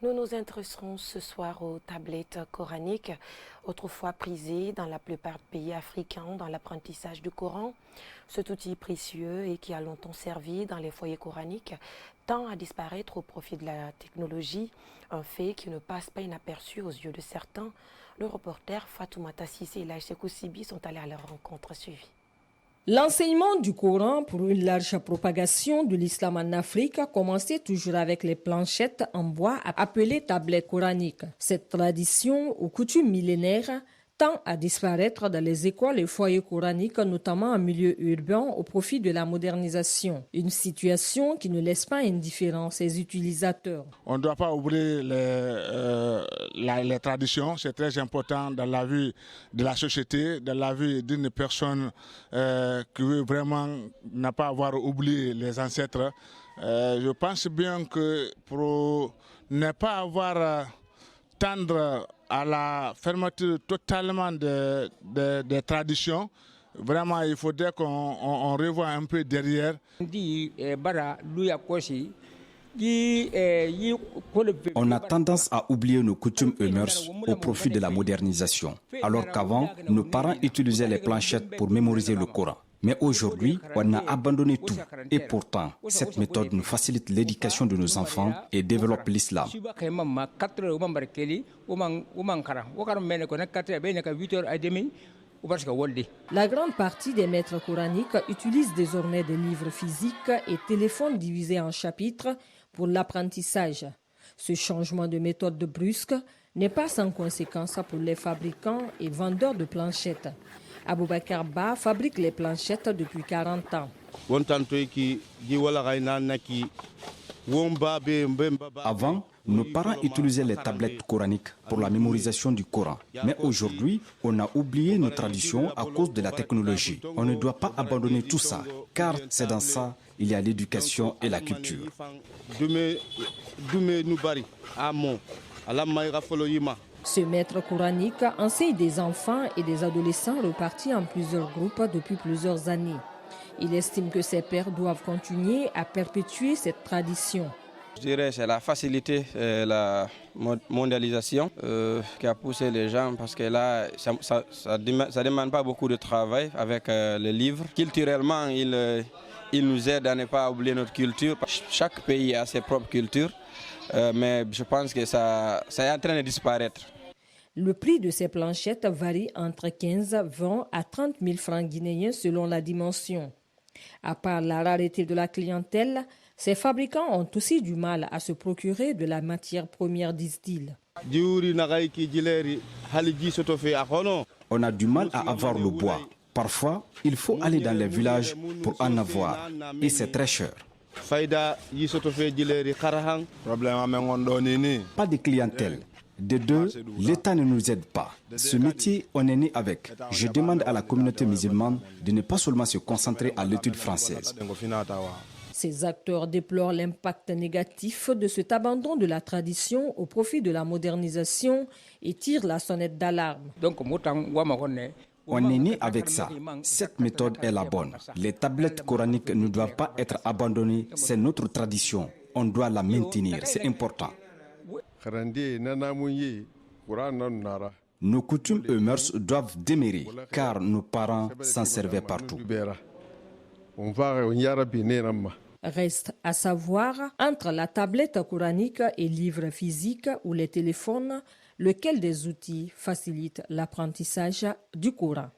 Nous nous intéresserons ce soir aux tablettes coraniques, autrefois prisées dans la plupart des pays africains dans l'apprentissage du Coran. Cet outil précieux et qui a longtemps servi dans les foyers coraniques tend à disparaître au profit de la technologie, un fait qui ne passe pas inaperçu aux yeux de certains. Le reporter Fatoumata Sissé et Laïcha Koussibi sont allés à leur rencontre suivie. L'enseignement du Coran pour une large propagation de l'islam en Afrique a commencé toujours avec les planchettes en bois appelées tablettes coraniques. Cette tradition ou coutume millénaire tend à disparaître dans les écoles et foyers coraniques, notamment en milieu urbain, au profit de la modernisation. Une situation qui ne laisse pas indifférents ses utilisateurs. On ne doit pas oublier les traditions, c'est très important dans la vie de la société, dans la vie d'une personne qui veut vraiment n'a pas avoir oublié les ancêtres. Je pense bien que pour ne pas avoir tendre à la fermeture totalement des traditions, vraiment il faudrait qu'on revoie un peu derrière. On a tendance à oublier nos coutumes et mœurs au profit de la modernisation, alors qu'avant, nos parents utilisaient les planchettes pour mémoriser le Coran. Mais aujourd'hui, on a abandonné tout. Et pourtant, cette méthode nous facilite l'éducation de nos enfants et développe l'islam. La grande partie des maîtres coraniques utilisent désormais des livres physiques et téléphones divisés en chapitres pour l'apprentissage. Ce changement de méthode brusque n'est pas sans conséquence pour les fabricants et vendeurs de planchettes. Aboubakar Ba fabrique les planchettes depuis 40 ans. Avant, nos parents utilisaient les tablettes coraniques pour la mémorisation du Coran. Mais aujourd'hui, on a oublié nos traditions à cause de la technologie. On ne doit pas abandonner tout ça, car c'est dans ça il y a l'éducation et la culture. Ce maître coranique enseigne des enfants et des adolescents repartis en plusieurs groupes depuis plusieurs années. Il estime que ses pairs doivent continuer à perpétuer cette tradition. Je dirais que c'est la facilité, la mondialisation qui a poussé les gens parce que là, ça demande pas beaucoup de travail avec les livres. Culturellement, il nous aide à ne pas oublier notre culture. Chaque pays a ses propres cultures. Mais je pense que ça est en train de disparaître. Le prix de ces planchettes varie entre 15, 20 à 30 000 francs guinéens selon la dimension. À part la rareté de la clientèle, ces fabricants ont aussi du mal à se procurer de la matière première, disent-ils. On a du mal à avoir le bois. Parfois, il faut aller dans les villages pour en avoir. Et c'est très cher. Pas de clientèle. De deux, l'État ne nous aide pas. Ce métier, on est né avec. Je demande à la communauté musulmane de ne pas seulement se concentrer à l'étude française. Ces acteurs déplorent l'impact négatif de cet abandon de la tradition au profit de la modernisation et tirent la sonnette d'alarme. On est né avec ça. Cette méthode est la bonne. Les tablettes coraniques ne doivent pas être abandonnées. C'est notre tradition. On doit la maintenir. C'est important. Nos coutumes et mœurs doivent demeurer, car nos parents s'en servaient partout. Reste à savoir, entre la tablette coranique et livres physiques ou les téléphones, lequel des outils facilite l'apprentissage du Coran.